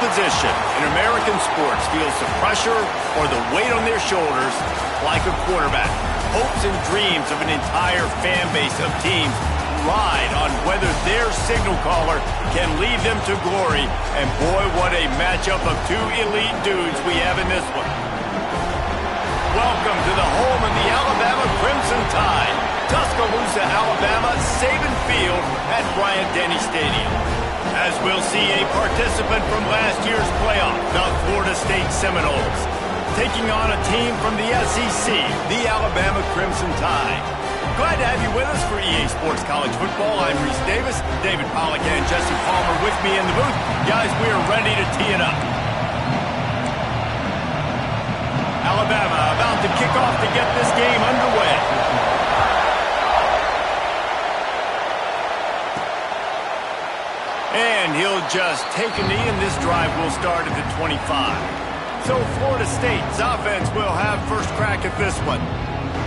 position in American sports feels the pressure or the weight on their shoulders like a quarterback. Hopes and dreams of an entire fan base of teams ride on whether their signal caller can lead them to glory. And boy, what a matchup of two elite dudes we have in this one. Welcome to the home of the Alabama Crimson Tide. Tuscaloosa, Alabama, Saban Field at Bryant-Denny Stadium. As we'll see a participant from last year's playoff, the Florida State Seminoles, taking on a team from the SEC, the Alabama Crimson Tide. Glad to have you with us for EA Sports College Football. I'm Reese Davis, David Pollack and Jesse Palmer with me in the booth. Guys, we are ready to tee it up. Alabama about to kick off to get this game underway. And he'll just take a knee, and this drive will start at the 25. So Florida State's offense will have first crack at this one.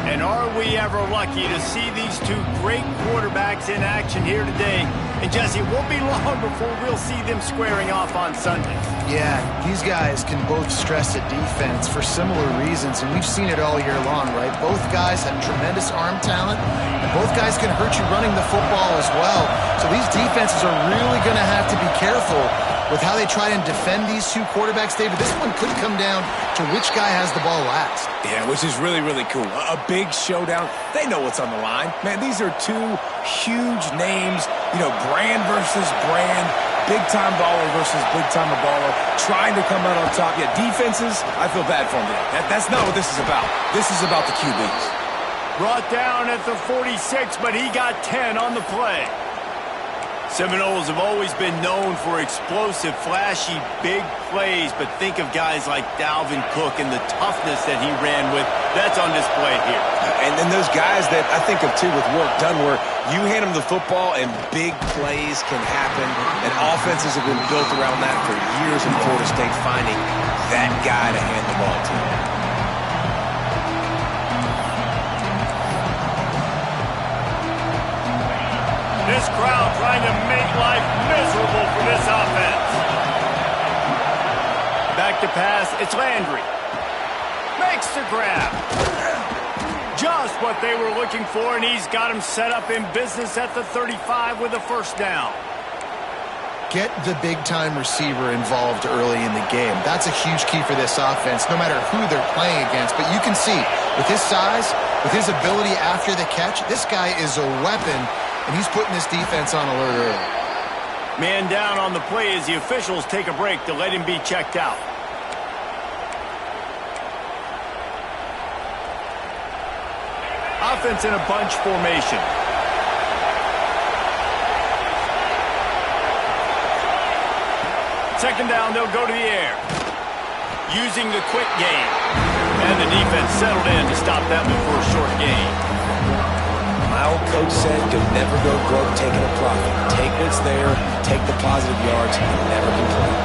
And are we ever lucky to see these two great quarterbacks in action here today? And Jesse, it won't be long before we'll see them squaring off on Sunday. Yeah, these guys can both stress a defense for similar reasons, and we've seen it all year long, right? Both guys have tremendous arm talent, and both guys can hurt you running the football as well. So these defenses are really going to have to be careful with how they try and defend these two quarterbacks. David, this one could come down to which guy has the ball last. Yeah, which is really, really cool. A big showdown. They know what's on the line. Man, these are two huge names, you know, brand versus brand, big-time baller versus big-time baller, trying to come out on top. Yeah, defenses, I feel bad for them. That's not what this is about. This is about the QBs. Brought down at the 46, but he got 10 on the play. Seminoles have always been known for explosive, flashy, big plays, but think of guys like Dalvin Cook and the toughness that he ran with. That's on display here. And then those guys that I think of, too, with work done, where you hand them the football and big plays can happen, and offenses have been built around that for years in Florida State, finding that guy to hand the ball to. This crowd trying to make life miserable for this offense. Back to pass, it's Landry. Makes the grab. Just what they were looking for, and he's got him set up in business at the 35 with a first down. Get the big-time receiver involved early in the game. That's a huge key for this offense, no matter who they're playing against. But you can see, with his size, with his ability after the catch, this guy is a weapon. And he's putting this defense on alert early. Man down on the play as the officials take a break to let him be checked out. Offense in a bunch formation. Second down, they'll go to the air. Using the quick game. And the defense settled in to stop that one for a short gain. My old coach said, you'll never go broke taking a profit. Take what's there, take the positive yards, and never complain.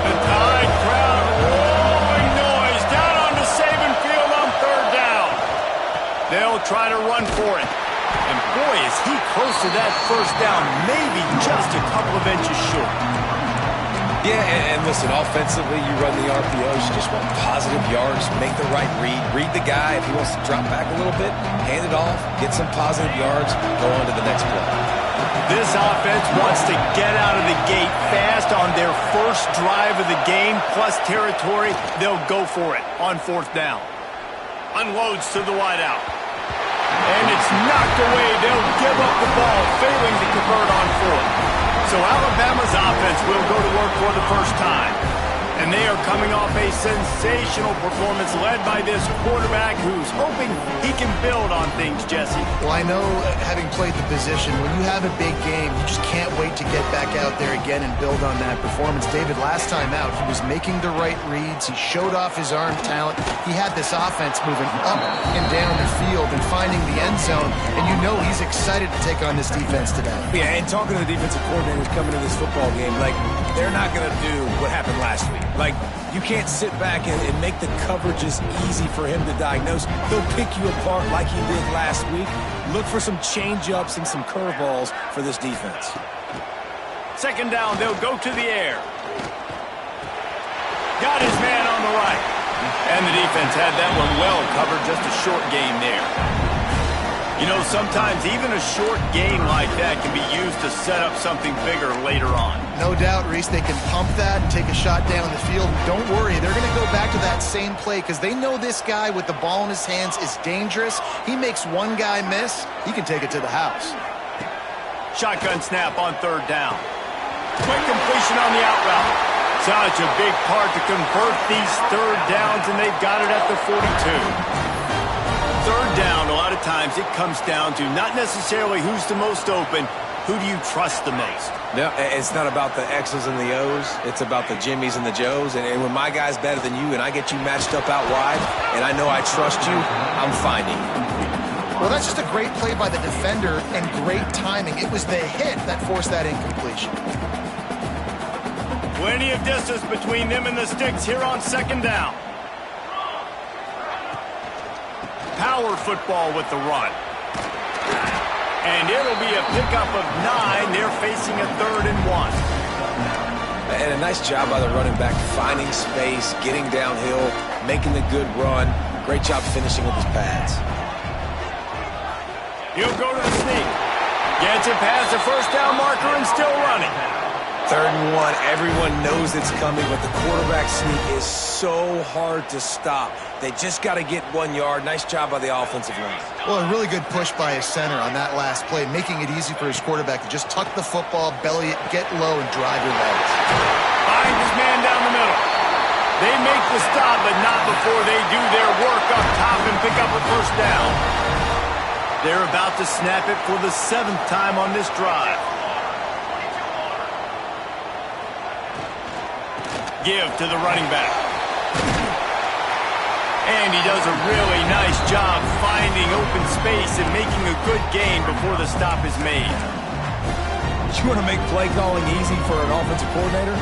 The Tide crowd rolling noise down onto Saban Field on third down. They'll try to run for it. And boy, is he close to that first down, maybe just a couple of inches short. Yeah, and listen, offensively, you run the RPOs, you just want positive yards, make the right read the guy. If he wants to drop back a little bit, hand it off, get some positive yards, go on to the next play. This offense wants to get out of the gate fast on their first drive of the game, plus territory. They'll go for it on fourth down. Unloads to the wideout. And it's knocked away. They'll give up the ball, failing to convert on fourth. So Alabama's offense will go to work for the first time. And they are coming off a sensational performance led by this quarterback who's hoping he can build on things, Jesse. Well, I know, having played the position, when you have a big game, you just can't wait to get back out there again and build on that performance. David, last time out, he was making the right reads. He showed off his arm talent. He had this offense moving up and down the field and finding the end zone. And you know he's excited to take on this defense today. Yeah, and talking to the defensive coordinators coming to this football game, like, they're not going to do what happened last week. Like, you can't sit back and make the coverages easy for him to diagnose. He'll pick you apart like he did last week. Look for some change-ups and some curveballs for this defense. Second down, they'll go to the air. Got his man on the right. And the defense had that one well covered, just a short game there. You know, sometimes even a short game like that can be used to set up something bigger later on. No doubt, Reese, they can pump that and take a shot down the field. Don't worry, they're going to go back to that same play because they know this guy with the ball in his hands is dangerous. He makes one guy miss, he can take it to the house. Shotgun snap on third down. Quick completion on the out route. Such a big part to convert these third downs, and they've got it at the 42. Third down, a lot of times it comes down to not necessarily who's the most open, who do you trust the most? No, it's not about the X's and the O's. It's about the Jimmies and the Joes. And when my guy's better than you and I get you matched up out wide and I know I trust you, I'm finding you. Well, that's just a great play by the defender and great timing. It was the hit that forced that incompletion. Plenty of distance between them and the sticks here on second down. Power football with the run. And it'll be a pickup of 9. They're facing a 3rd and 1. And a nice job by the running back, finding space, getting downhill, making the good run. Great job finishing with his pads. He'll go to the sneak. Gets it past the first down marker and still running. 3rd and 1. Everyone knows it's coming, but the quarterback sneak is so hard to stop. They just got to get 1 yard. Nice job by the offensive line. Well, a really good push by his center on that last play, making it easy for his quarterback to just tuck the football, belly it, get low, and drive your legs. Find his man down the middle. They make the stop, but not before they do their work up top and pick up a first down. They're about to snap it for the 7th time on this drive. Give to the running back. And he does a really nice job finding open space and making a good gain before the stop is made. You want to make play calling easy for an offensive coordinator?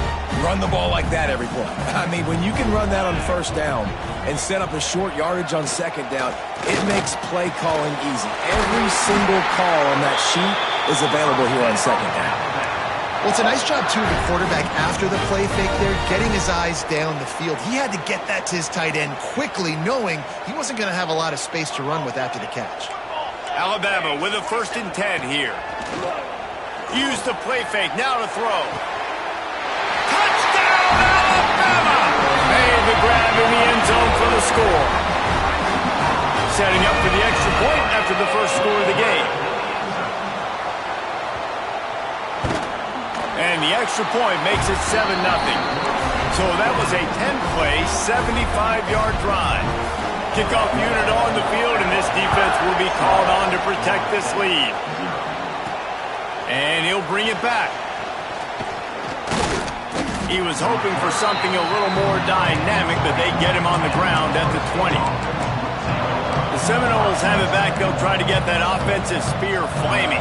Run the ball like that every play. I mean, when you can run that on first down and set up a short yardage on second down, it makes play calling easy. Every single call on that sheet is available here on second down. Well, it's a nice job, too, of the quarterback after the play fake there, getting his eyes down the field. He had to get that to his tight end quickly, knowing he wasn't going to have a lot of space to run with after the catch. Alabama with a 1st and 10 here. Use the play fake, now to throw. Touchdown, Alabama! Made the grab in the end zone for the score. Setting up for the extra point after the first score of the game. And the extra point makes it 7-0. So that was a 10-play, 75-yard drive. Kickoff unit on the field, and this defense will be called on to protect this lead. And he'll bring it back. He was hoping for something a little more dynamic, but they get him on the ground at the 20. The Seminoles have it back. They'll try to get that offensive spear flaming.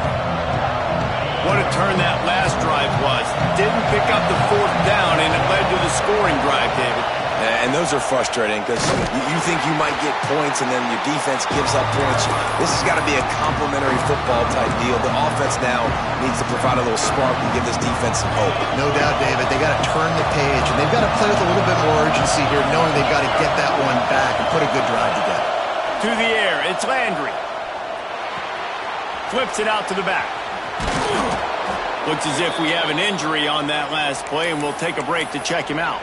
What a turn that last drive was. Didn't pick up the 4th down, and it led to the scoring drive, David. And those are frustrating because you think you might get points and then your defense gives up points. This has got to be a complementary football type deal. The offense now needs to provide a little spark and give this defense some hope. No doubt, David. They got to turn the page, and they've got to play with a little bit more urgency here, knowing they've got to get that one back and put a good drive together. To the air, it's Landry. Flips it out to the back. Looks as if we have an injury on that last play, and we'll take a break to check him out.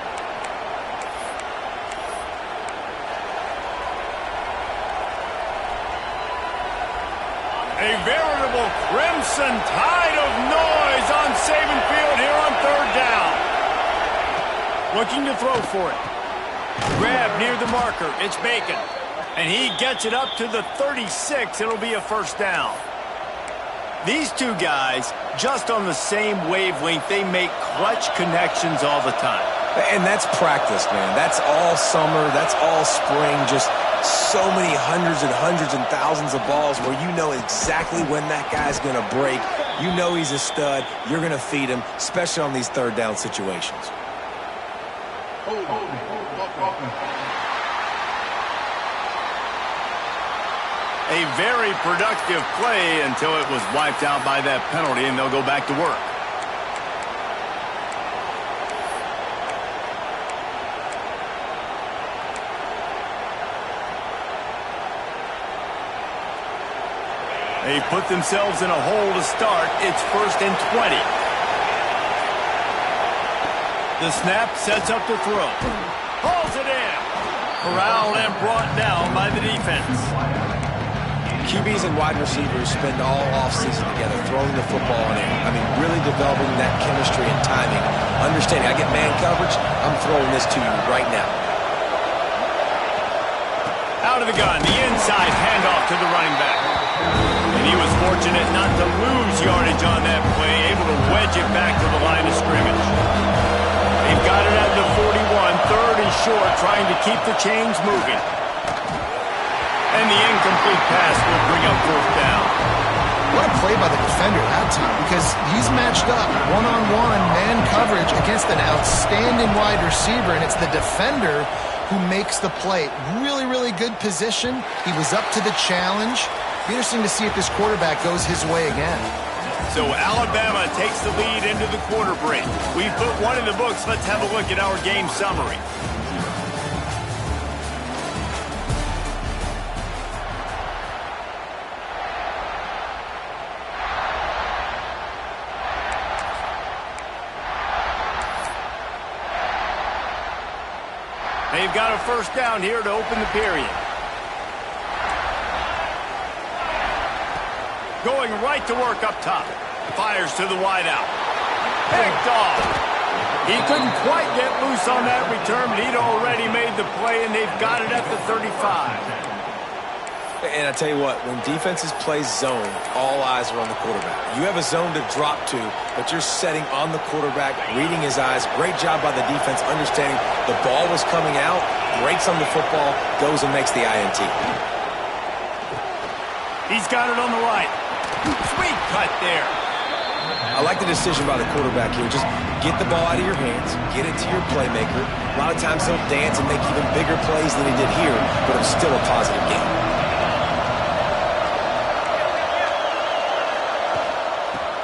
A veritable crimson tide of noise on Saban Field here on 3rd down. Looking to throw for it. Grab near the marker. It's Bacon. And he gets it up to the 36. It'll be a first down. These two guys, just on the same wavelength, they make clutch connections all the time. And that's practice, man. That's all summer. That's all spring. Just so many hundreds and thousands of balls where you know exactly when that guy's going to break. You know he's a stud. You're going to feed him, especially on these 3rd down situations. A very productive play until it was wiped out by that penalty, and they'll go back to work. They put themselves in a hole to start. It's 1st and 20. The snap sets up the throw. Hauls it in. Corralled and brought down by the defense. QBs and wide receivers spend all offseason together throwing the football in air. I mean, really developing that chemistry and timing. Understanding, I get man coverage, I'm throwing this to you right now. Out of the gun, the inside handoff to the running back. And he was fortunate not to lose yardage on that play, able to wedge it back to the line of scrimmage. They've got it at the 41, 3rd and short, trying to keep the chains moving. And the incomplete pass will bring up 4th down. What a play by the defender that time, because he's matched up one-on-one man coverage against an outstanding wide receiver, and it's the defender who makes the play. Really, really good position. He was up to the challenge. Be interesting to see if this quarterback goes his way again. So Alabama takes the lead into the quarter break. We've put one in the books. Let's have a look at our game summary. They've got a 1st down here to open the period. Going right to work up top. Fires to the wideout. Picked off. He couldn't quite get loose on that return, but he'd already made the play, and they've got it at the 35. And I tell you what, when defenses play zone, all eyes are on the quarterback. You have a zone to drop to, but you're setting on the quarterback, reading his eyes. Great job by the defense, understanding the ball was coming out, breaks on the football, goes and makes the INT. He's got it on the right. Sweet cut there. I like the decision by the quarterback here. Just get the ball out of your hands, get it to your playmaker. A lot of times he'll dance and make even bigger plays than he did here, but it was still a positive game.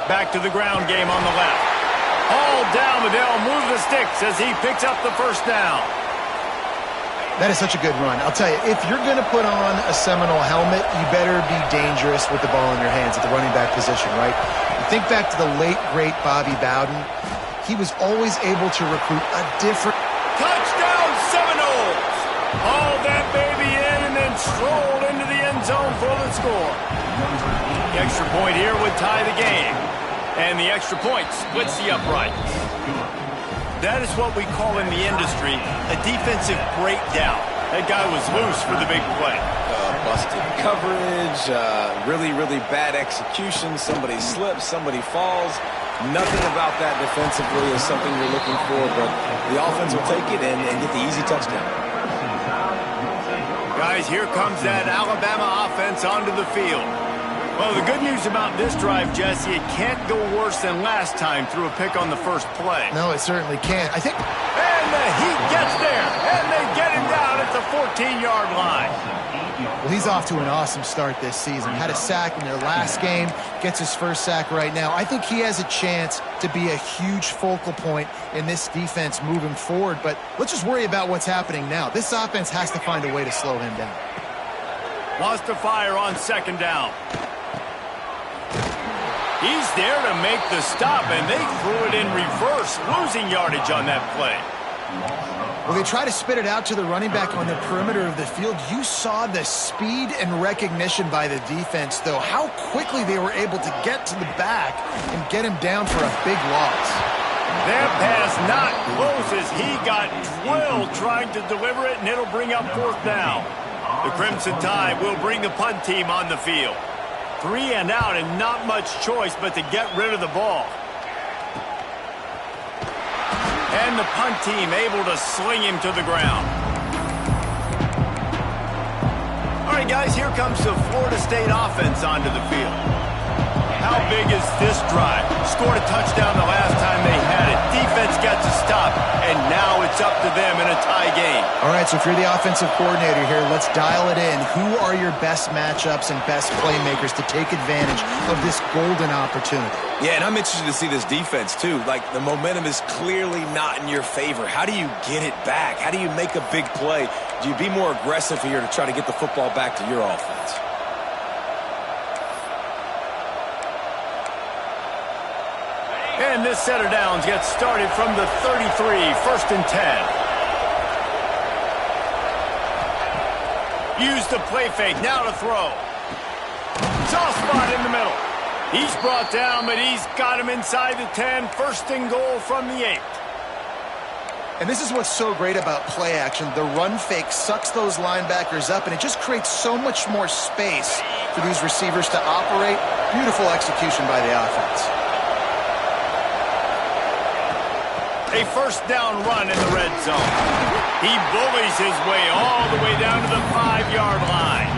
Back to the ground game on the left. All down, but they'll move the sticks as he picks up the 1st down. That is such a good run. I'll tell you, if you're going to put on a Seminole helmet, you better be dangerous with the ball in your hands at the running back position, right? You think back to the late, great Bobby Bowden. He was always able to recruit a different... Touchdown, Seminoles! Haul that baby in and then stroll into the end zone for the score. The extra point here would tie the game. And the extra point splits the uprights. That is what we call in the industry a defensive breakdown. That guy was loose for the big play. Busted coverage, really, really bad execution. Somebody slips, somebody falls. Nothing about that defensively is something you're looking for, but the offense will take it and get the easy touchdown. Guys, here comes that Alabama offense onto the field. Well, the good news about this drive, Jesse, it can't go worse than last time through a pick on the 1st play. No, it certainly can't. I think... And the Heat gets there, and they get him down at the 14-yard line. Well, he's off to an awesome start this season. Had a sack in their last game, gets his 1st sack right now. I think he has a chance to be a huge focal point in this defense moving forward, but let's just worry about what's happening now. This offense has to find a way to slow him down. Wants to fire on 2nd down. He's there to make the stop, and they threw it in reverse, losing yardage on that play. Well, they try to spit it out to the running back on the perimeter of the field. You saw the speed and recognition by the defense, though. How quickly they were able to get to the back and get him down for a big loss. That pass not close as he got drilled trying to deliver it, and it'll bring up 4th down. The Crimson Tide will bring the punt team on the field. 3 and out and not much choice but to get rid of the ball. And the punt team able to sling him to the ground. All right, guys, here comes the Florida State offense onto the field. How big is this drive? Scored a touchdown the last time they had it. Defense got to stop, and now it's up to them in a tie game. All right, so if you're the offensive coordinator here, let's dial it in. Who are your best matchups and best playmakers to take advantage of this golden opportunity? Yeah, and I'm interested to see this defense, too. Like, the momentum is clearly not in your favor. How do you get it back? How do you make a big play? Do you be more aggressive here to try to get the football back to your offense? And this set of downs gets started from the 33, 1st and 10. Use the play fake, now to throw. Soft spot in the middle. He's brought down, but he's got him inside the 10. 1st and goal from the 8. And this is what's so great about play action. The run fake sucks those linebackers up, and it just creates so much more space for these receivers to operate. Beautiful execution by the offense. A 1st down run in the red zone. He bullies his way all the way down to the 5-yard line.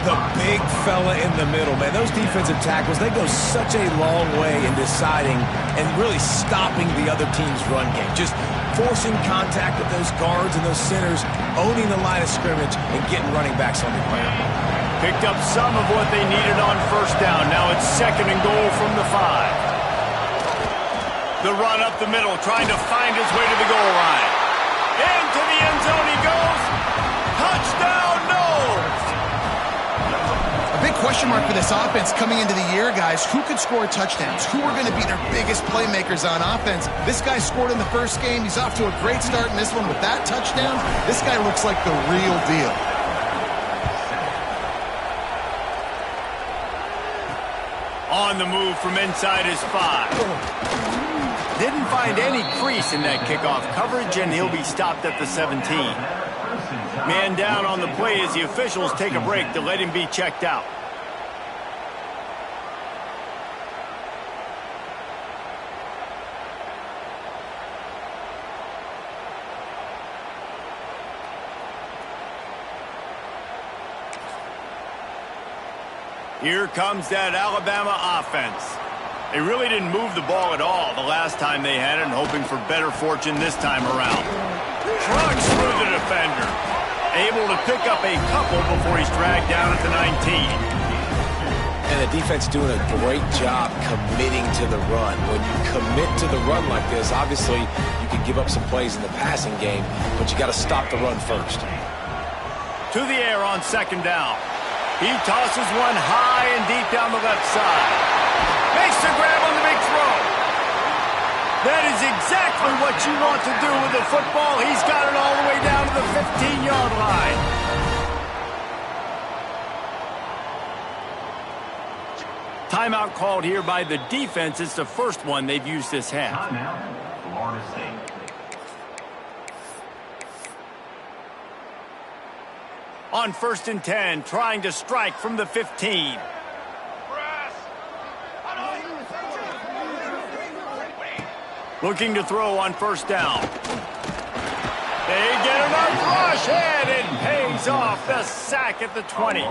The big fella in the middle, man. Those defensive tackles, they go such a long way in deciding and really stopping the other team's run game. Just forcing contact with those guards and those centers, owning the line of scrimmage, and getting running backs on the ground. Picked up some of what they needed on 1st down. Now it's 2nd and goal from the 5. The run up the middle, trying to find his way to the goal line. Into the end zone he goes. Touchdown, no! A big question mark for this offense coming into the year, guys. Who could score touchdowns? Who are going to be their biggest playmakers on offense? This guy scored in the 1st game. He's off to a great start in this one with that touchdown. This guy looks like the real deal. On the move from inside his 5. Didn't find any crease in that kickoff coverage, and he'll be stopped at the 17. Man down on the play as the officials take a break to let him be checked out. Here comes that Alabama offense. They really didn't move the ball at all the last time they had it, and hoping for better fortune this time around. Trucks through the defender. Able to pick up a couple before he's dragged down at the 19. And the defense doing a great job committing to the run. When you commit to the run like this, obviously you can give up some plays in the passing game, but you got to stop the run first. To the air on 2nd down. He tosses one high and deep down the left side. Makes the grab on the big throw. That is exactly what you want to do with the football. He's got it all the way down to the 15-yard line. Timeout called here by the defense. It's the first one they've used this half. Florida State. On 1st and 10, trying to strike from the 15. Looking to throw on 1st down. They get enough rush, and it pays off. The sack at the 20.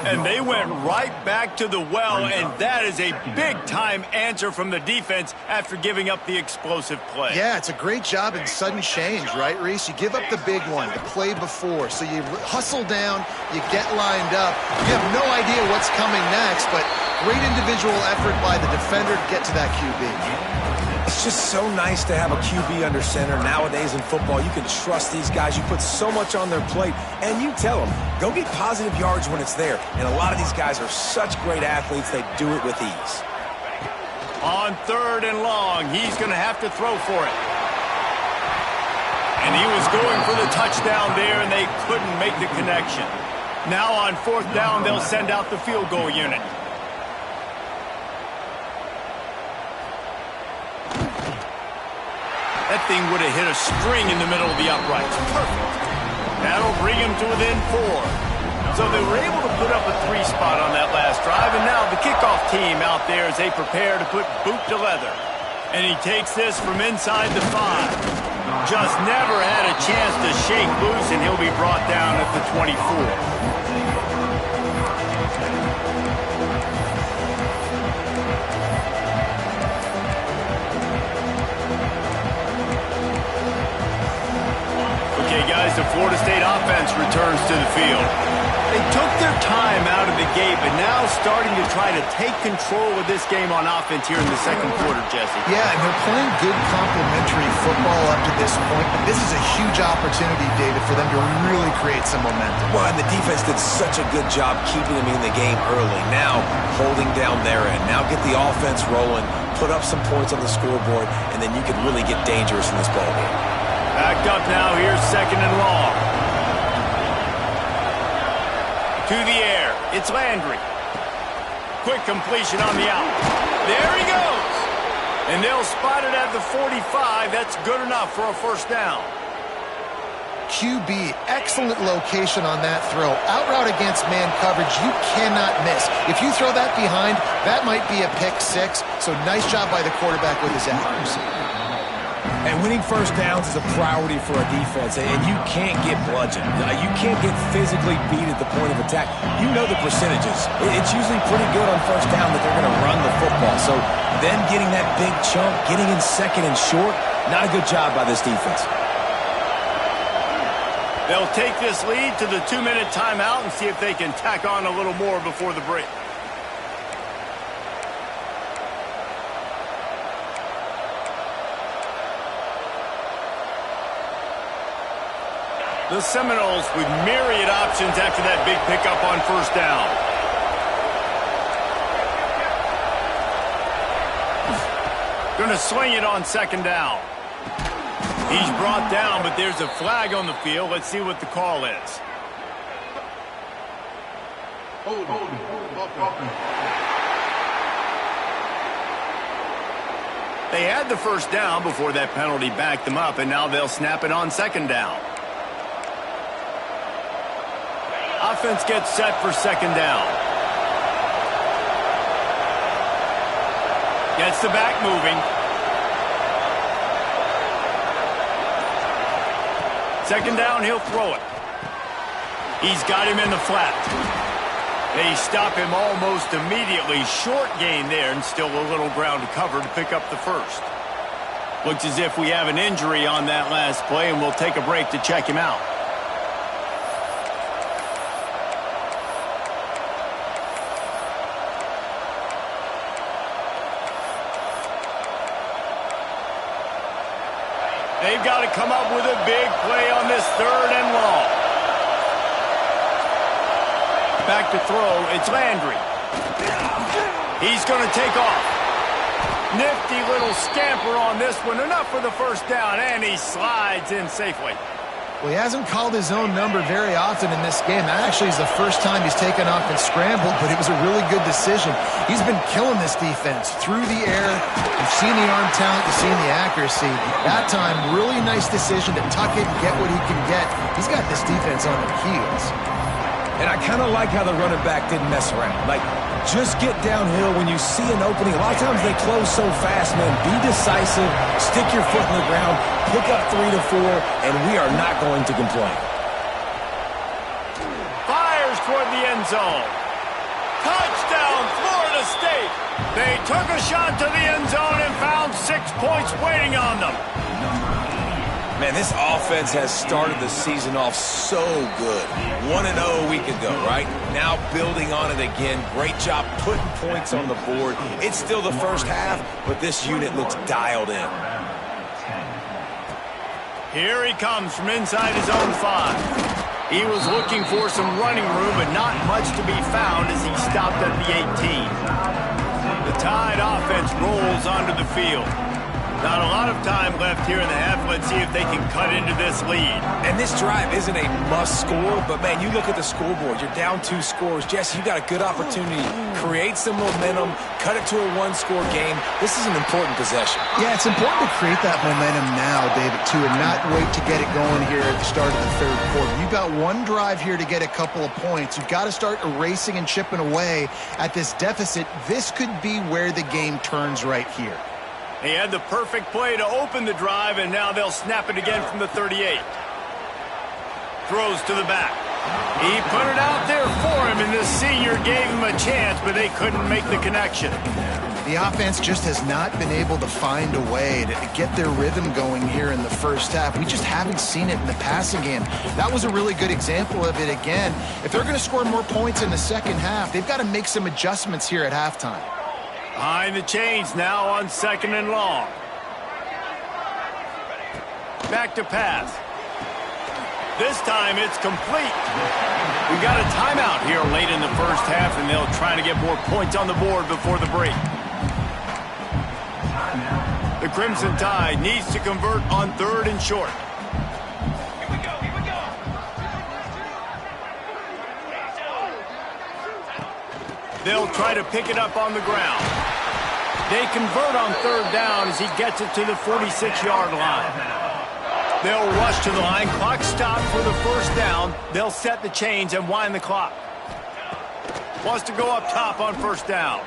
And they went right back to the well, and that is a big-time answer from the defense after giving up the explosive play. Yeah, it's a great job in sudden change, right, Reese? You give up the big one, the play before, so you hustle down, you get lined up. You have no idea what's coming next, but great individual effort by the defender to get to that QB. It's just so nice to have a QB under center. Nowadays in football, you can trust these guys. You put so much on their plate, and you tell them, go get positive yards when it's there. And a lot of these guys are such great athletes, they do it with ease. On 3rd and long, he's going to have to throw for it. And he was going for the touchdown there, and they couldn't make the connection. Now on 4th down, they'll send out the field goal unit. That thing would have hit a string in the middle of the uprights. Perfect. That'll bring him to within 4. So they were able to put up a 3 spot on that last drive, and now the kickoff team out there as they prepare to put boot to leather. And he takes this from inside the 5. Just never had a chance to shake loose, and he'll be brought down at the 24. Okay, guys, the Florida State offense returns to the field. They took their time out of the gate, but now starting to try to take control of this game on offense here in the second quarter, Jesse. Yeah, and they're playing good complementary football up to this point, but this is a huge opportunity, David, for them to really create some momentum. Well, and the defense did such a good job keeping them in the game early. Now holding down their end. Now get the offense rolling, put up some points on the scoreboard, and then you can really get dangerous in this ballgame. Backed up now. Here's second and long. To the air. It's Landry. Quick completion on the out. There he goes. And they'll spot it at the 45. That's good enough for a first down. QB, excellent location on that throw. Out route against man coverage, you cannot miss. If you throw that behind, that might be a pick six. So nice job by the quarterback with his accuracy. And winning first downs is a priority for a defense, and you can't get bludgeoned. You can't get physically beat at the point of attack. You know the percentages. It's usually pretty good on first down that they're going to run the football. So them getting that big chunk, getting in second and short, not a good job by this defense. They'll take this lead to the 2-minute timeout and see if they can tack on a little more before the break. The Seminoles with myriad options after that big pickup on first down. Going to swing it on second down. He's brought down, but there's a flag on the field. Let's see what the call is. They had the first down before that penalty backed them up, and now they'll snap it on second down. Offense gets set for second down. Gets the back moving. Second down, he'll throw it. He's got him in the flat. They stop him almost immediately. Short gain there, and still a little ground to cover to pick up the first. Looks as if we have an injury on that last play, and we'll take a break to check him out. They've got to come up with a big play on this third and long. Back to throw. It's Landry. He's going to take off. Nifty little scamper on this one. Enough for the first down, and he slides in safely. Well, he hasn't called his own number very often in this game. That actually is the first time he's taken off and scrambled, but it was a really good decision. He's been killing this defense through the air. You've seen the arm talent, you've seen the accuracy. That time, really nice decision to tuck it and get what he can get. He's got this defense on their heels. And I kind of like how the running back didn't mess around. Like, just get downhill when you see an opening. A lot of times they close so fast, man. Be decisive, stick your foot in the ground, pick up 3 to 4, and we are not going to complain. Fires toward the end zone. Touchdown, Florida State. They took a shot to the end zone and found 6 points waiting on them. Man, this offense has started the season off so good. 1-0 a week ago, right? Now building on it again. Great job putting points on the board. It's still the first half, but this unit looks dialed in. Here he comes from inside his own 5. He was looking for some running room, but not much to be found as he stopped at the 18. The Tide offense rolls onto the field. Not a lot of time left here in the half. Let's see if they can cut into this lead. And this drive isn't a must score, but man, you look at the scoreboard. You're down 2 scores. Jesse, you got a good opportunity. Create some momentum. Cut it to a 1-score game. This is an important possession. Yeah, it's important to create that momentum now, David, too, and not wait to get it going here at the start of the third quarter. You've got one drive here to get a couple of points. You've got to start erasing and chipping away at this deficit. This could be where the game turns right here. He had the perfect play to open the drive, and now they'll snap it again from the 38. Throws to the back. He put it out there for him, and this senior gave him a chance, but they couldn't make the connection. The offense just has not been able to find a way to get their rhythm going here in the first half. We just haven't seen it in the passing game. That was a really good example of it again. If they're going to score more points in the second half, they've got to make some adjustments here at halftime. Behind the chains now on 2nd and long. Back to pass. This time it's complete. We got a timeout here late in the first half, and they'll try to get more points on the board before the break. The Crimson Tide needs to convert on 3rd and short. Here we go. They'll try to pick it up on the ground. They convert on 3rd down as he gets it to the 46-yard line. They'll rush to the line. Clock stopped for the first down. They'll set the chains and wind the clock. Wants to go up top on 1st down.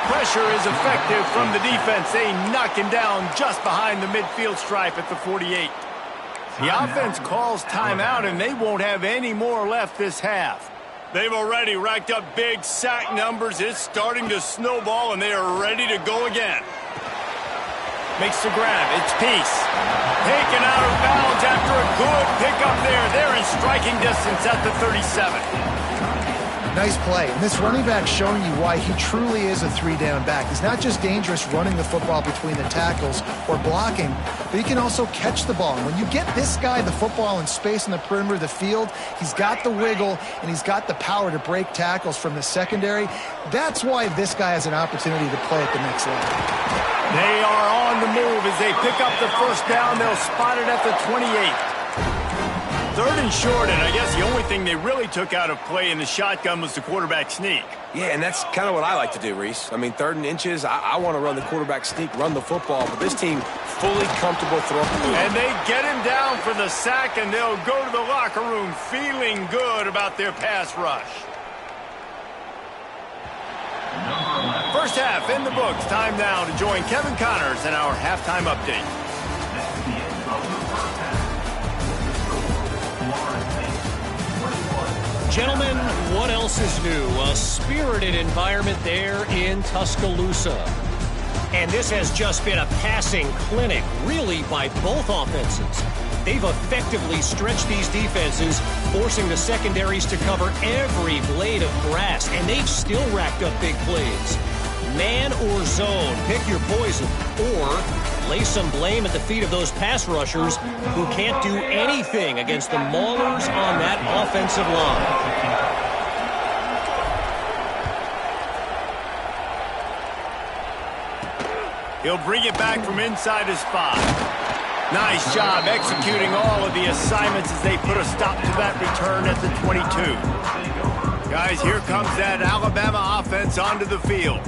Pressure is effective from the defense. They knock him down just behind the midfield stripe at the 48. The offense calls timeout, and they won't have any more left this half. They've already racked up big sack numbers. It's starting to snowball, and they are ready to go again. Makes the grab. It's Peace. Taken out of bounds after a good pickup there. They're in striking distance at the 37. Nice play. And this running back showing you why he truly is a 3-down back. He's not just dangerous running the football between the tackles or blocking, but he can also catch the ball. And when you get this guy the football in space in the perimeter of the field, he's got the wiggle and he's got the power to break tackles from the secondary. That's why this guy has an opportunity to play at the next level. They are on the move as they pick up the first down. They'll spot it at the 28. 3rd and short, and I guess the only thing they really took out of play in the shotgun was the quarterback sneak. Yeah, and that's kind of what I like to do, Reese. I mean, 3rd and inches, I want to run the quarterback sneak, run the football, but this team fully comfortable throwing. And they get him down for the sack, and they'll go to the locker room feeling good about their pass rush. First half in the books. Time now to join Kevin Connors in our halftime update. Gentlemen, what else is new? A spirited environment there in Tuscaloosa. And this has just been a passing clinic, really, by both offenses. They've effectively stretched these defenses, forcing the secondaries to cover every blade of grass, and they've still racked up big plays. Man or zone, pick your poison, or lay some blame at the feet of those pass rushers who can't do anything against the maulers on that offensive line. He'll bring it back from inside his spot. Nice job executing all of the assignments as they put a stop to that return at the 22. Guys, here comes that Alabama offense onto the field.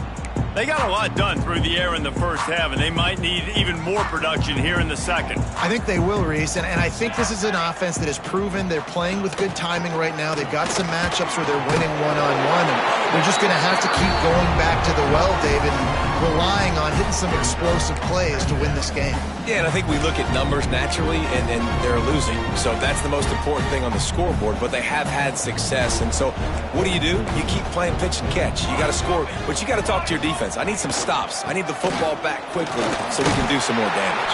They got a lot done through the air in the first half, and they might need even more production here in the second. I think they will, Reese, and I think this is an offense that has proven they're playing with good timing right now. They've got some matchups where they're winning one-on-one, and they're just going to have to keep going back to the well, David, and relying on hitting some explosive plays to win this game. Yeah, and I think we look at numbers naturally, and they're losing. So that's the most important thing on the scoreboard, but they have had success. And so what do? You keep playing pitch and catch. You got to score, but you got to talk to your defense. I need some stops. I need the football back quickly so we can do some more damage.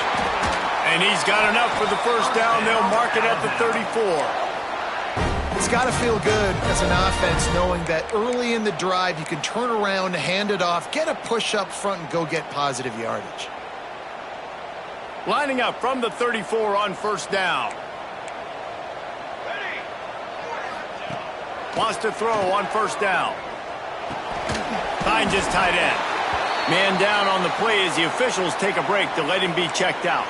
And he's got enough for the first down. They'll mark it at the 34. It's got to feel good as an offense knowing that early in the drive you can turn around, hand it off, get a push up front, and go get positive yardage. Lining up from the 34 on first down. Wants to throw on first down. Finds his tight end. Man down on the play as the officials take a break to let him be checked out.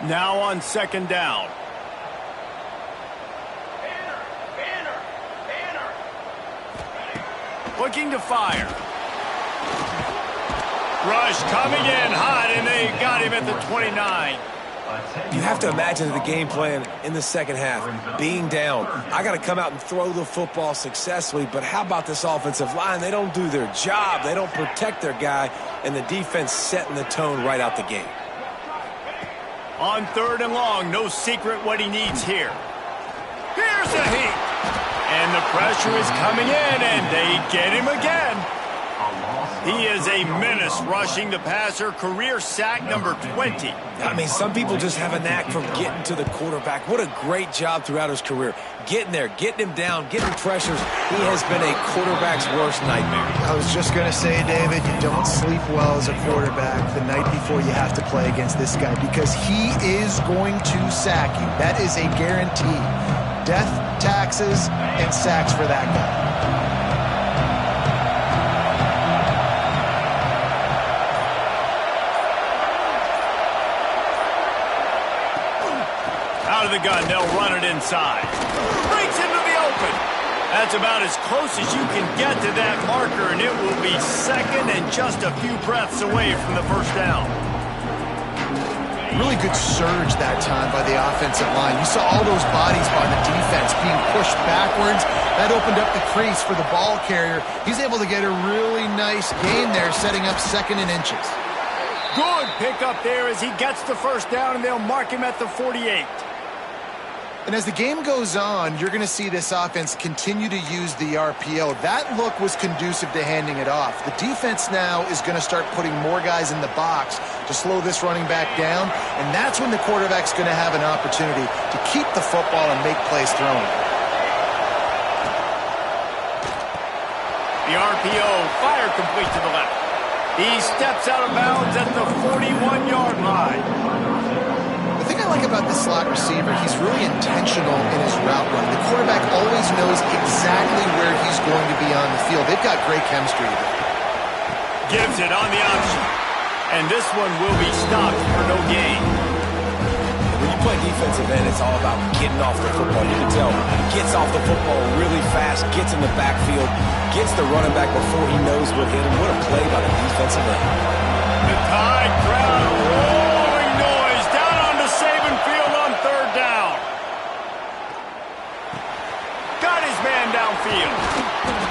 Now on second down. Looking to fire. Rush coming in hot, and they got him at the 29. You have to imagine the game plan in the second half. Being down, I got to come out and throw the football successfully, but how about this offensive line? They don't do their job. They don't protect their guy, and the defense setting the tone right out the gate. On 3rd and long, no secret what he needs here. Here's the heat. And the pressure is coming in, and they get him again. He is a menace rushing the passer, career sack number 20. I mean, some people just have a knack for getting to the quarterback. What a great job throughout his career. Getting there, getting him down, getting pressures. He has been a quarterback's worst nightmare. I was just going to say, David, you don't sleep well as a quarterback the night before you have to play against this guy because he is going to sack you. That is a guarantee. Death, taxes, and sacks for that guy. Out of the gun, they'll run it inside. Breaks into the open. That's about as close as you can get to that marker, and it will be second and just a few breaths away from the first down. Really good surge that time by the offensive line. You saw all those bodies by the defense being pushed backwards. That opened up the crease for the ball carrier. He's able to get a really nice gain there, setting up 2nd and inches. Good pickup there as he gets the first down, and they'll mark him at the 48. And as the game goes on, you're going to see this offense continue to use the RPO. That look was conducive to handing it off. The defense now is going to start putting more guys in the box to slow this running back down, and that's when the quarterback's going to have an opportunity to keep the football and make plays throwing. The RPO, fire complete to the left. He steps out of bounds at the 41-yard line. The thing I like about this slot receiver, he's really intentional in his route run. The quarterback always knows exactly where he's going to be on the field. They've got great chemistry together. Gives it on the option. And this one will be stopped for no gain. When you play defensive end, it's all about getting off the football. You can tell he gets off the football really fast, gets in the backfield, gets the running back before he knows what hit him. What a play by the defensive end. The Tide crowd roaring noise down onto Saban Field on 3rd down. Got his man downfield.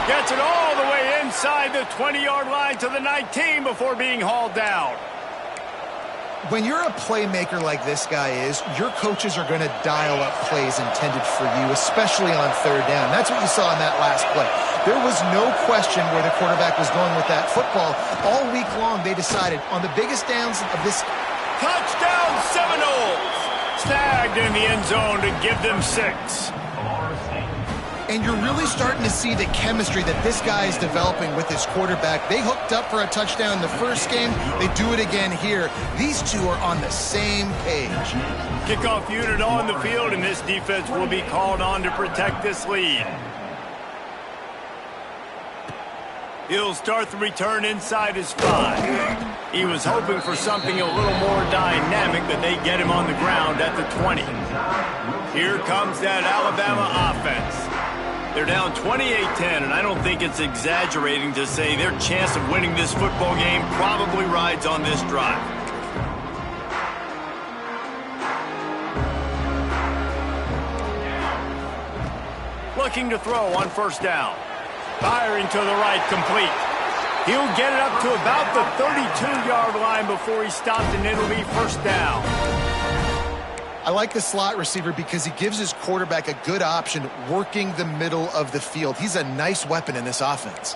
Gets it all the way inside the 20-yard line to the 19 before being hauled down. When you're a playmaker like this guy is, your coaches are going to dial up plays intended for you, especially on 3rd down. That's what you saw in that last play. There was no question where the quarterback was going with that football. All week long, they decided on the biggest downs of this. Touchdown Seminoles! Snagged in the end zone to give them 6. And you're really starting to see the chemistry that this guy is developing with his quarterback. They hooked up for a touchdown in the first game. They do it again here. These two are on the same page. Kickoff unit on the field, and this defense will be called on to protect this lead. He'll start the return inside his 5. He was hoping for something a little more dynamic, but they get him on the ground at the 20. Here comes that Alabama offense. They're down 28-10, and I don't think it's exaggerating to say their chance of winning this football game probably rides on this drive. Looking to throw on 1st down. Firing to the right, complete. He'll get it up to about the 32-yard line before he's stopped, and it'll be 1st down. I like the slot receiver because he gives his quarterback a good option working the middle of the field. He's a nice weapon in this offense.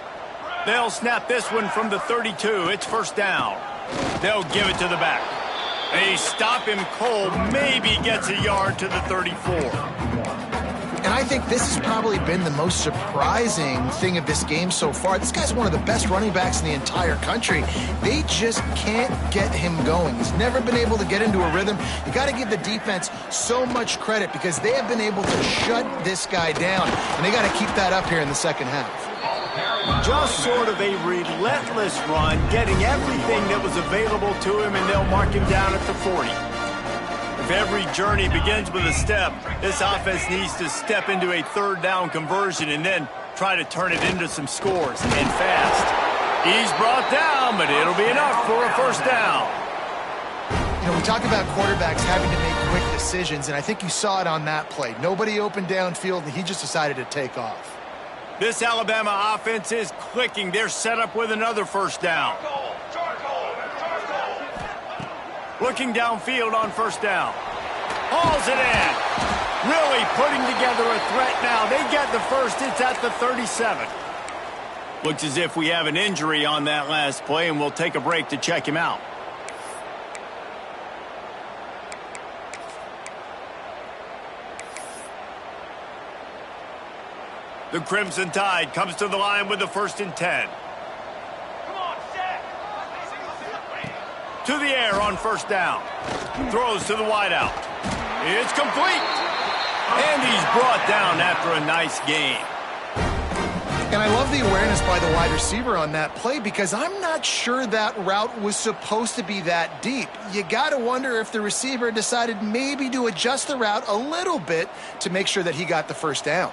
They'll snap this one from the 32. It's 1st down. They'll give it to the back. They stop him cold, maybe gets a yard to the 34. And I think this has probably been the most surprising thing of this game so far. This guy's one of the best running backs in the entire country. They just can't get him going. He's never been able to get into a rhythm. You got to give the defense so much credit because they have been able to shut this guy down, and they got to keep that up here in the second half. Just sort of a relentless run, getting everything that was available to him, and they'll mark him down at the 40. If every journey begins with a step, this offense needs to step into a 3rd down conversion and then try to turn it into some scores, and fast. He's brought down, but it'll be enough for a 1st down. You know, we talk about quarterbacks having to make quick decisions, and I think you saw it on that play. Nobody open downfield, and he just decided to take off. This Alabama offense is clicking. They're set up with another 1st down. Looking downfield on first down. Hauls it in. Really putting together a threat now. They get the first. It's at the 37. Looks as if we have an injury on that last play, and we'll take a break to check him out. The Crimson Tide comes to the line with the 1st and 10. Come on, Shaq. To the air on first down. Throws to the wideout. It's complete. And he's brought down after a nice gain. And I love the awareness by the wide receiver on that play because I'm not sure that route was supposed to be that deep. You got to wonder if the receiver decided maybe to adjust the route a little bit to make sure that he got the first down.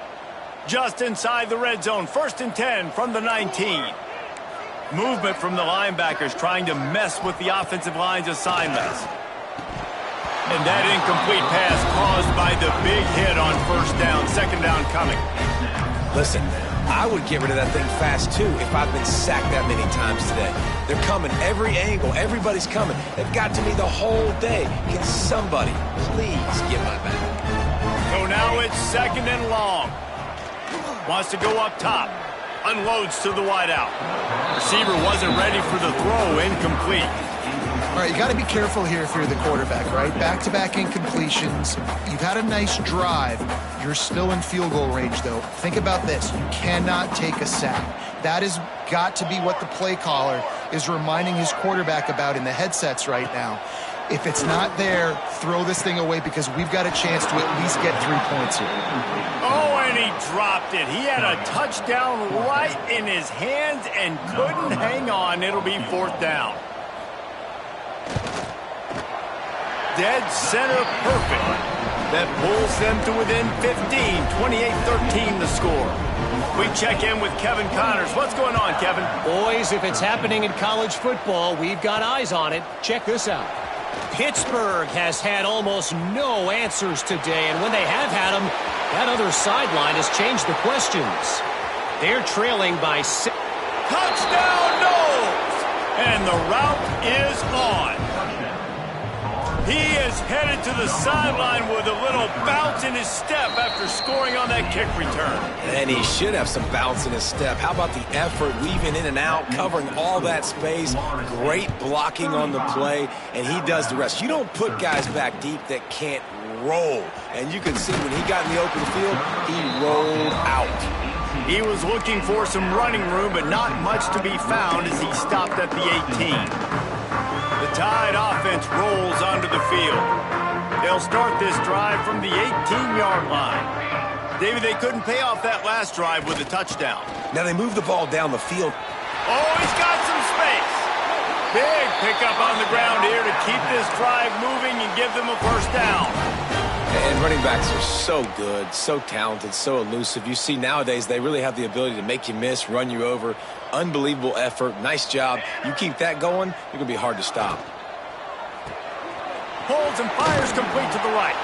Just inside the red zone, 1st and 10 from the 19. Movement from the linebackers trying to mess with the offensive line's assignments. And that incomplete pass caused by the big hit on first down, 2nd down coming. Listen, I would get rid of that thing fast, too, if I've been sacked that many times today. They're coming every angle. Everybody's coming. They've got to me the whole day. Can somebody please get my back? So now it's 2nd and long. Wants to go up top. Unloads to the wideout. Receiver wasn't ready for the throw. Incomplete. All right, you got to be careful here if you're the quarterback, right? Back-to-back incompletions. You've had a nice drive. You're still in field goal range, though. Think about this. You cannot take a sack. That has got to be what the play caller is reminding his quarterback about in the headsets right now. If it's not there, throw this thing away because we've got a chance to at least get 3 points here. Oh, and he dropped it. He had a touchdown right in his hands and couldn't hang on. It'll be 4th down. Dead center perfect. That pulls them to within 15, 28-13 the score. We check in with Kevin Connors. What's going on, Kevin? Boys, if it's happening in college football, we've got eyes on it. Check this out. Pittsburgh has had almost no answers today, and when they have had them, that other sideline has changed the questions. They're trailing by 6. Touchdown, Knowles! And the route is on. He is headed to the sideline with a little bounce in his step after scoring on that kick return. And he should have some bounce in his step. How about the effort, weaving in and out, covering all that space, great blocking on the play, and he does the rest. You don't put guys back deep that can't roll. And you can see when he got in the open field, he rolled out. He was looking for some running room, but not much to be found as he stopped at the 18. The Tide offense rolls onto the field. They'll start this drive from the 18-yard line. David, they couldn't pay off that last drive with a touchdown. Now they move the ball down the field. Oh, he's got some space. Big pickup on the ground here to keep this drive moving and give them a 1st down. And running backs are so good, so talented, so elusive. You see nowadays they really have the ability to make you miss, run you over. Unbelievable effort. Nice job. You keep that going, you're going to be hard to stop. Holds and fires complete to the right.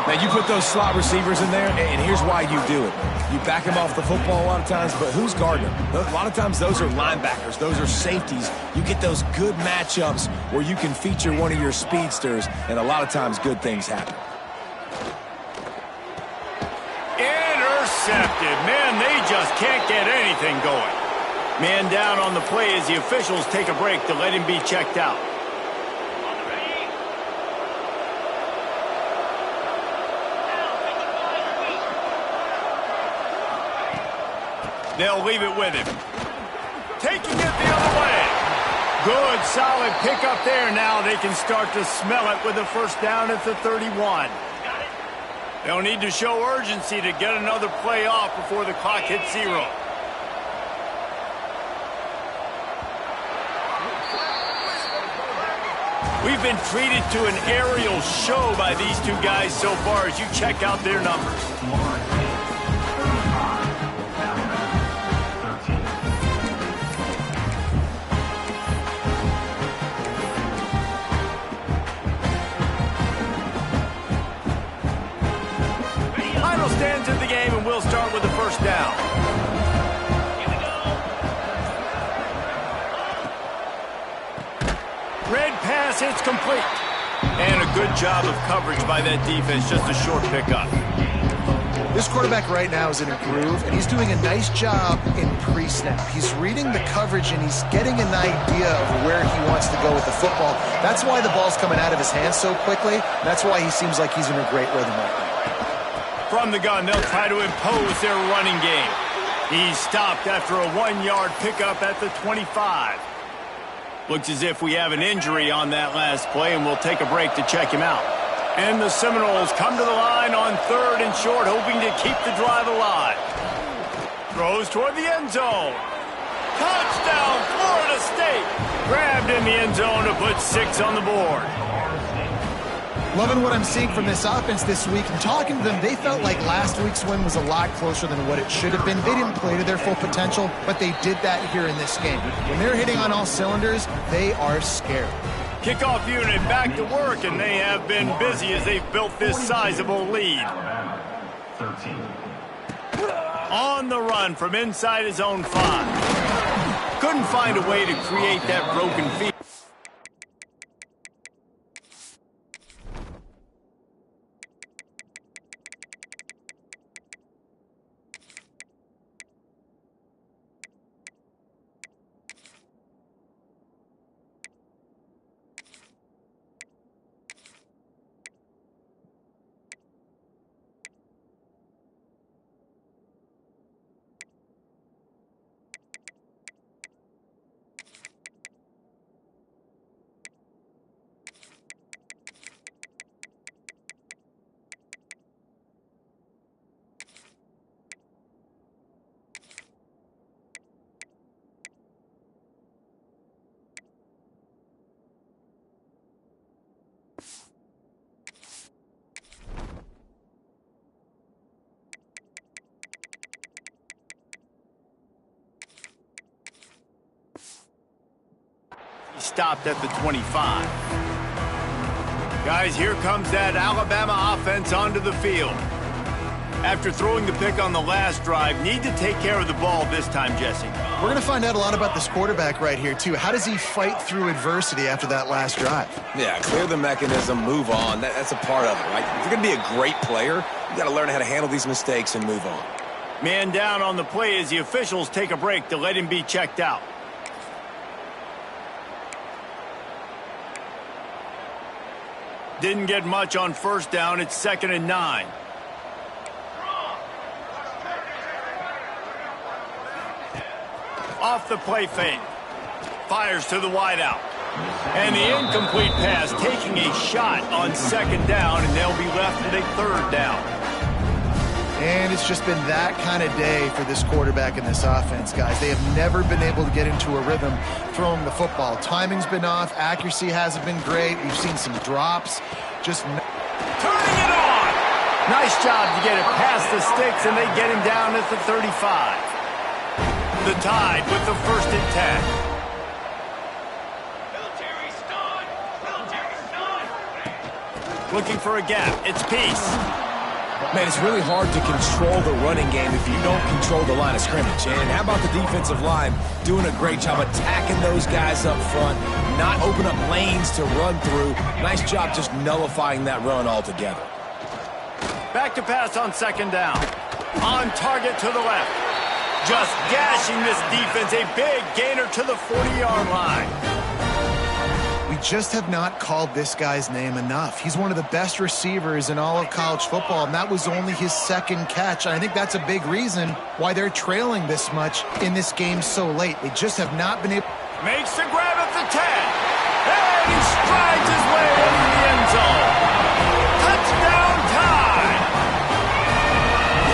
Now, you put those slot receivers in there, and here's why you do it. You back them off the football a lot of times, but who's guarding them? A lot of times those are linebackers. Those are safeties. You get those good matchups where you can feature one of your speedsters, and a lot of times good things happen. Intercepted. Man, they just can't get anything going. Man down on the play as the officials take a break to let him be checked out. They'll leave it with him. Taking it the other way. Good, solid pickup there. Now they can start to smell it with a 1st down at the 31. They'll need to show urgency to get another play off before the clock hits 0. We've been treated to an aerial show by these two guys so far as you check out their numbers. Final stands of the game, and we'll start with the 1st down. Red pass, it's complete. And a good job of coverage by that defense, just a short pickup. This quarterback right now is in a groove, and he's doing a nice job in pre-snap. He's reading the coverage, and he's getting an idea of where he wants to go with the football. That's why the ball's coming out of his hands so quickly. That's why he seems like he's in a great rhythm right now. From the gun, they'll try to impose their running game. He's stopped after a 1-yard pickup at the 25. Looks as if we have an injury on that last play, and we'll take a break to check him out. And the Seminoles come to the line on 3rd and short, hoping to keep the drive alive. Throws toward the end zone. Touchdown, Florida State. Grabbed in the end zone to put 6 on the board. Loving what I'm seeing from this offense this week. And talking to them, they felt like last week's win was a lot closer than what it should have been. They didn't play to their full potential, but they did that here in this game. When they're hitting on all cylinders, they are scared. Kickoff unit back to work, and they have been busy as they've built this sizable lead. 13. On the run from inside his own 5. Couldn't find a way to create that broken field. Stopped at the 25. Guys, here comes that Alabama offense onto the field. After throwing the pick on the last drive, need to take care of the ball this time, Jesse. We're going to find out a lot about this quarterback right here, too. How does he fight through adversity after that last drive? Yeah, clear the mechanism, move on. That's a part of it, right? If you're going to be a great player, you got to learn how to handle these mistakes and move on. Man down on the play as the officials take a break to let him be checked out. Didn't get much on first down. It's 2nd and 9. Off the play fake. Fires to the wideout. And the incomplete pass taking a shot on 2nd down, and they'll be left with a 3rd down. And it's just been that kind of day for this quarterback and this offense, guys. They have never been able to get into a rhythm throwing the football. Timing's been off. Accuracy hasn't been great. We've seen some drops. Just turning it on. Nice job to get it past the sticks, and they get him down at the 35. The Tide with the 1st and 10. Military stun! Military stun! Looking for a gap. It's Peace. Man, it's really hard to control the running game if you don't control the line of scrimmage. And how about the defensive line doing a great job attacking those guys up front, not open up lanes to run through. Nice job just nullifying that run altogether. Back to pass on 2nd down. On target to the left. Just gashing this defense. A big gainer to the 40-yard line. we just have not called this guy's name enough. He's one of the best receivers in all of college football, and that was only his 2nd catch. And I think that's a big reason why they're trailing this much in this game so late. They just have not been able. Makes the grab at the 10. And he strides his way into the end zone. Touchdown time.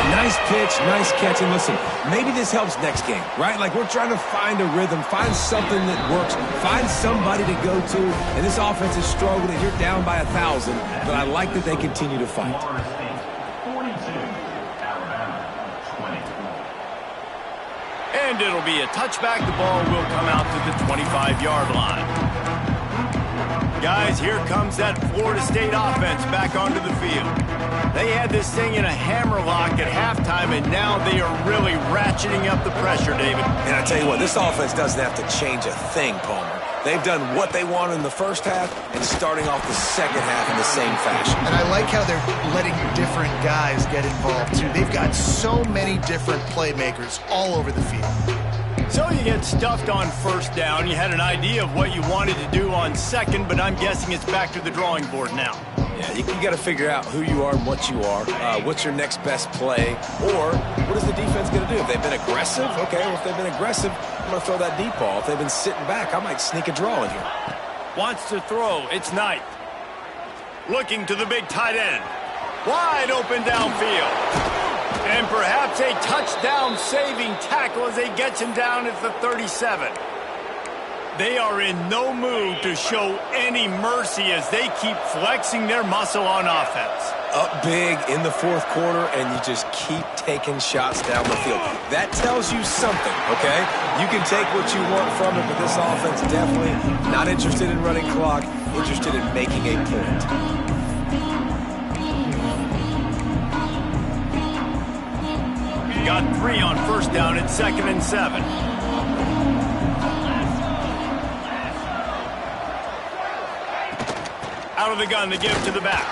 Nice pitch, nice catch. And listen, maybe this helps next game, right? Like, we're trying to find a rhythm, find something that works, find somebody to go to. And this offense is struggling. You're down by 1,000, but I like that they continue to fight. Florida State 42, Alabama 20. And it'll be a touchback. The ball will come out to the 25-yard line. Guys, here comes that Florida State offense back onto the field. They had this thing in a hammerlock at halftime, and now they are really ratcheting up the pressure, David. And I tell you what, this offense doesn't have to change a thing, Palmer. They've done what they wanted in the first half and starting off the second half in the same fashion. And I like how they're letting different guys get involved, too. They've got so many different playmakers all over the field. So you get stuffed on first down. You had an idea of what you wanted to do on second, but I'm guessing it's back to the drawing board now. Yeah, you got to figure out who you are and what you are. What's your next best play? Or what is the defense going to do? If they've been aggressive, okay, well, if they've been aggressive, I'm going to throw that deep ball. If they've been sitting back, I might sneak a draw in here. Wants to throw. It's Knight. Looking to the big tight end. Wide open downfield. And perhaps a touchdown-saving tackle as he gets him down at the 37. They are in no mood to show any mercy as they keep flexing their muscle on offense. Up big in the fourth quarter, and you just keep taking shots down the field. That tells you something, okay? You can take what you want from it, but this offense definitely not interested in running clock, interested in making a point. Got 3 on first down at 2nd and 7. Out of the gun, the give to the back.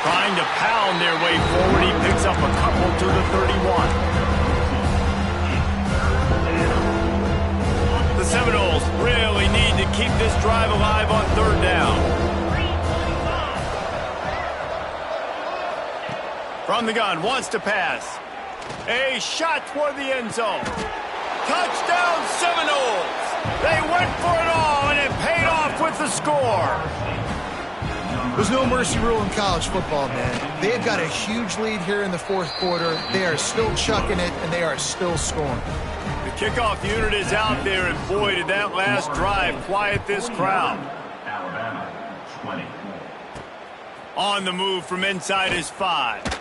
Trying to pound their way forward. He picks up a couple to the 31. The Seminoles really need to keep this drive alive on 3rd down. From the gun, wants to pass. A shot toward the end zone. Touchdown Seminoles! They went for it all, and it paid off with the score. There's no mercy rule in college football, man. They've got a huge lead here in the fourth quarter. They are still chucking it, and they are still scoring. The kickoff unit is out there, and boy, did that last drive quiet this crowd. Alabama, 20. On the move from inside his 5.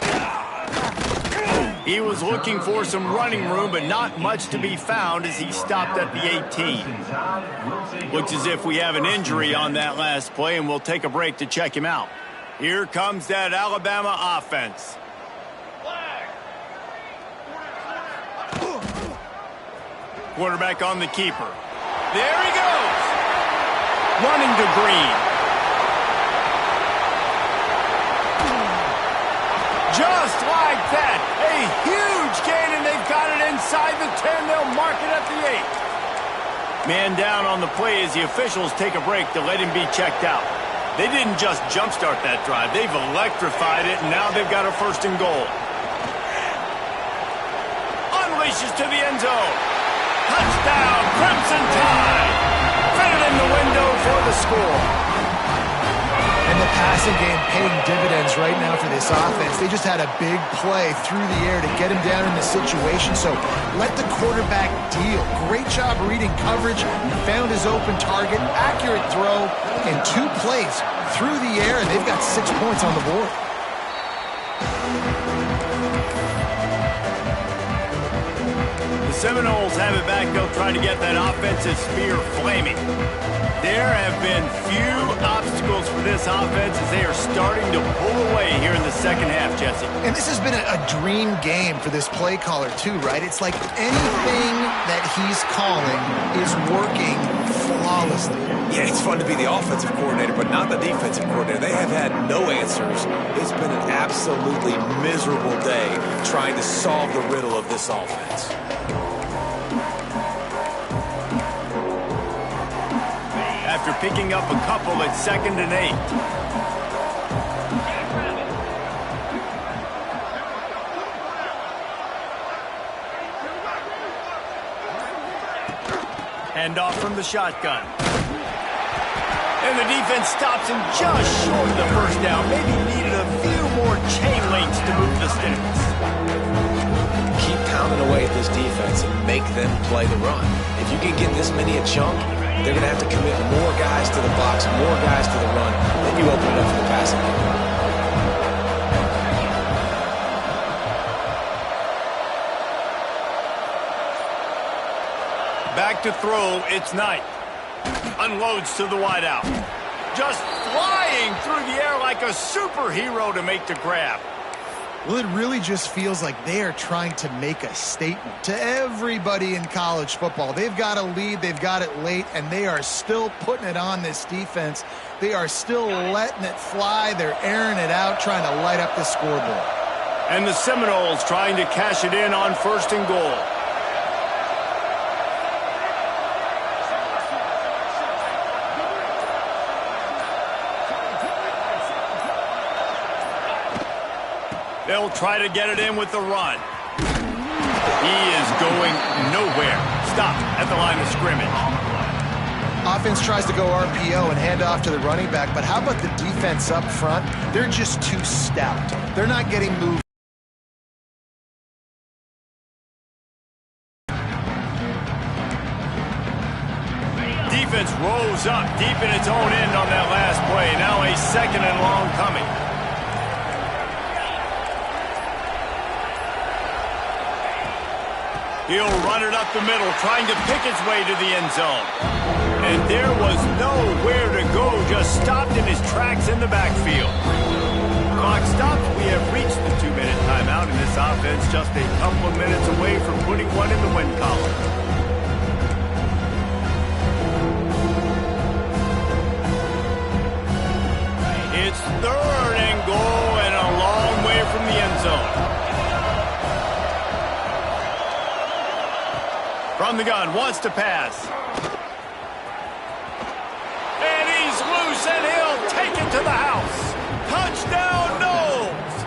He was looking for some running room, but not much to be found as he stopped at the 18. Looks as if we have an injury on that last play, and we'll take a break to check him out. Here comes that Alabama offense. Quarterback on the keeper. There he goes. Running to Green. Just like that, a huge gain, and they've got it inside the 10. They'll mark it at the 8. Man down on the play as the officials take a break to let him be checked out. They didn't just jumpstart that drive. They've electrified it, and now they've got a 1st and goal. Unleashes to the end zone. Touchdown, Crimson Tide. Fitted in the window for the score. And the passing game paying dividends right now for this offense. They just had a big play through the air to get him down in the situation. So let the quarterback deal. Great job reading coverage. Found his open target. Accurate throw. And 2 plays through the air. And they've got 6 points on the board. The Seminoles have it back. They'll try to get that offensive spear flaming. There have been few obstacles for this offense as they are starting to pull away here in the second half, Jesse. And this has been a dream game for this play caller, too, right? It's like anything that he's calling is working flawlessly. Yeah, it's fun to be the offensive coordinator, but not the defensive coordinator. They have had no answers. It's been an absolutely miserable day trying to solve the riddle of this offense. After picking up a couple at 2nd and 8. Handoff from the shotgun. And the defense stops him just short of the 1st down. Maybe needed a few more chain links to move the sticks. Keep pounding away at this defense and make them play the run. If you can get this many a chunk, they're going to have to commit more guys to the box, more guys to the run. Then you open it up for the passing game. Back to throw, it's Knight. Unloads to the wideout. Just flying through the air like a superhero to make the grab. Well, it really just feels like they are trying to make a statement to everybody in college football. They've got a lead, they've got it late, and they are still putting it on this defense. They are still letting it fly. They're airing it out, trying to light up the scoreboard. And the Seminoles trying to cash it in on 1st and goal. They'll try to get it in with the run. He is going nowhere. Stopped at the line of scrimmage. Offense tries to go RPO and hand off to the running back, but how about the defense up front? They're just too stout. They're not getting moved. Defense rose up deep in its own end on that last play. Now a 2nd and long coming. He'll run it up the middle, trying to pick its way to the end zone. And there was nowhere to go, just stopped in his tracks in the backfield. Clock stops. We have reached the 2-minute timeout, and this offense just a couple of minutes away from putting one in the win column. It's 3rd and goal and a long way from the end zone. From the gun, wants to pass. And he's loose, and he'll take it to the house. Touchdown, Noles!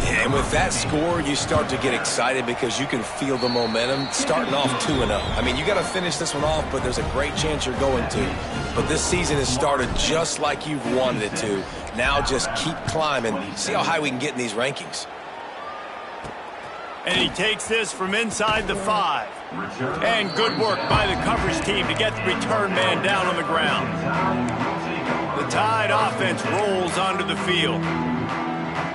And with that score, you start to get excited because you can feel the momentum starting off 2-0. I mean, you got to finish this one off, but there's a great chance you're going to. But this season has started just like you've wanted it to. Now just keep climbing. See how high we can get in these rankings. And he takes this from inside the 5. And good work by the coverage team to get the return man down on the ground. The Tide offense rolls onto the field.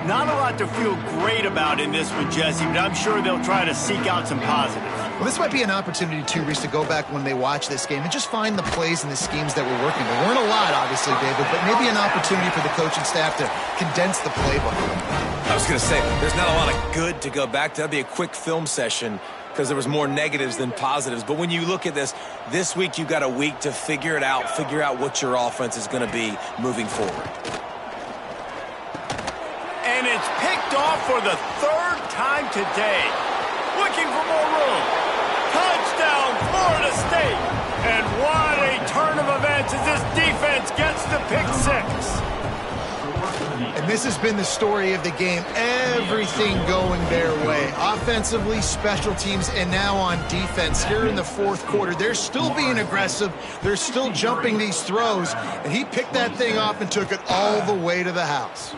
Not a lot to feel great about in this one, Jesse, but I'm sure they'll try to seek out some positives. Well, this might be an opportunity, too, Reese, to go back when they watch this game and just find the plays and the schemes that were working. There weren't a lot, obviously, David, but maybe an opportunity for the coaching staff to condense the playbook. I was going to say, there's not a lot of good to go back to. That'd be a quick film session because there was more negatives than positives. But when you look at this week you've got a week to figure it out, figure out what your offense is going to be moving forward. And it's picked off for the 3rd time today. Looking for more room. Touchdown, Florida State. And what a turn of events as this defense gets the pick 6. And this has been the story of the game. Everything going their way. Offensively, special teams, and now on defense. Here in the 4th quarter, they're still being aggressive. They're still jumping these throws. And he picked that thing off and took it all the way to the house.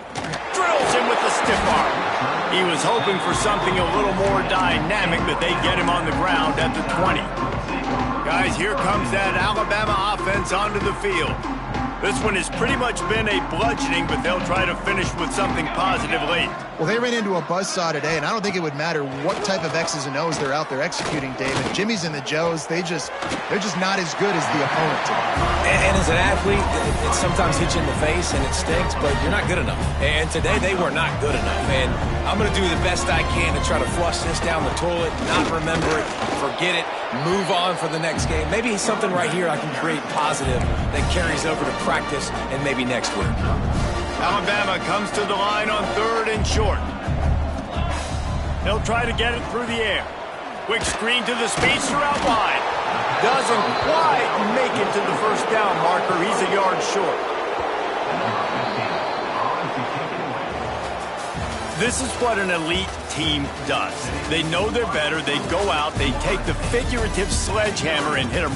Drills him with the stiff arm. He was hoping for something a little more dynamic, but they get him on the ground at the 20. Guys, here comes that Alabama offense onto the field. This one has pretty much been a bludgeoning, but they'll try to finish with something positive late. Well, they ran into a buzzsaw today, and I don't think it would matter what type of X's and O's they're out there executing, David. Jimmy's and the Joes, they're just not as good as the opponent today. And as an athlete, it sometimes hits you in the face and it stinks, but you're not good enough. And today they were not good enough. And I'm going to do the best I can to try to flush this down the toilet, not remember it, forget it, move on for the next game. Maybe something right here I can create positive that carries over to practice and maybe next week. Alabama comes to the line on 3rd and short. He'll try to get it through the air. Quick screen to the speedster out wide. Doesn't quite make it to the 1st down marker. He's a yard short. This is what an elite team does. They know they're better. They go out. They take the figurative sledgehammer and hit them.